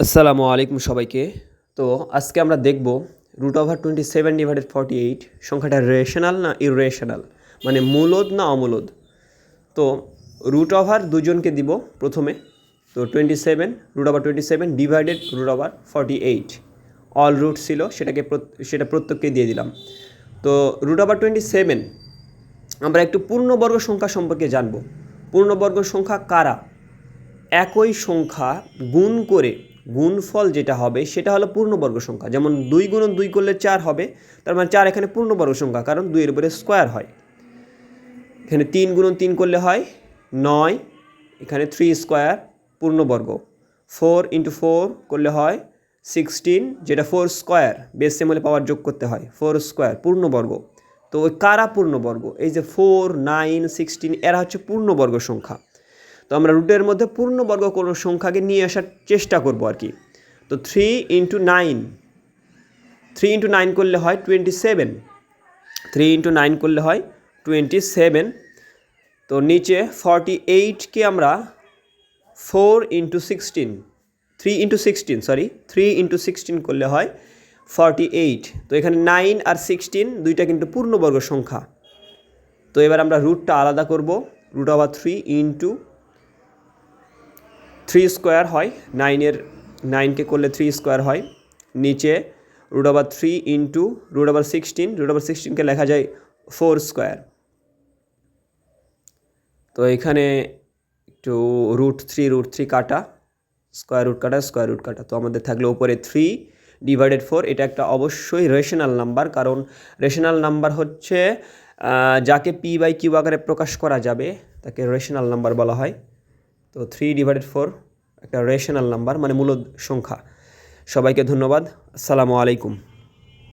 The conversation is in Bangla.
আসসালামু আলাইকুম সবাইকে। তো আজকে আমরা দেখব √27 / 48 সংখ্যাটা রেশনাল না ইররেশনাল, মানে মূলদ না অমূলদ। তো রুট ওভার দুজনকে দিব প্রথমে। তো 27 √27 ডিভাইডেড √48 অল রুট ছিল, সেটা প্রত্যেককে দিয়ে দিলাম। তো √27 আমরা একটু পূর্ণবর্গ সংখ্যা সম্পর্কে জানব। পূর্ণবর্গ সংখ্যা কারা? একই সংখ্যা গুণ করে গুণফল যেটা হবে সেটা হলো পূর্ণবর্গ সংখ্যা। যেমন 2 × 2 করলে 4 হবে, তার মানে 4 এখানে পূর্ণবর্গ সংখ্যা, কারণ 2 এর উপরে স্কোয়ার হয়। এখানে 3 × 3 করলে হয় 9, এখানে 3 স্কোয়ার পূর্ণবর্গ। 4 × 4 করলে হয় 16, যেটা 4 স্কোয়ার, ডেসিমালে পাওয়ার যোগ করতে হয়, 4 স্কোয়ার পূর্ণবর্গ। তো ওই কারা পূর্ণবর্গ? এই যে 4, 9, 16 এরা হচ্ছে পূর্ণবর্গ সংখ্যা। তো আমরা রুটের মধ্যে পূর্ণবর্গ কোনো সংখ্যাকে নিয়ে আসার চেষ্টা করব আর কি। তো 3 × 9 করলে হয় 27, 3 × 9 করলে হয় 27। তো নিচে 48কে আমরা 3 × 16 করলে হয় 48। তো এখানে 9 আর 16 দুইটা কিন্তু পূর্ণবর্গ সংখ্যা। তো এবার আমরা রুটটা আলাদা করব। √3 × 3 স্কোয়ার হয়, 9কে করলে 3 স্কোয়ার হয়। নিচে √3 × √16কে লেখা যায় 4 স্কোয়ার। তো এখানে একটু √3 কাটা, স্কোয়ার রুট কাটা। তো আমাদের থাকলে উপরে 3/4। এটা একটা অবশ্যই রেশনাল নাম্বার, কারণ রেশনাল নাম্বার হচ্ছে যাকে p/q আকারে প্রকাশ করা যাবে তাকে রেশনাল নাম্বার বলা হয়। তো 3/4 একটা রেশনাল নাম্বার, মানে মূলদ সংখ্যা। সবাইকে ধন্যবাদ। আসসালামু আলাইকুম।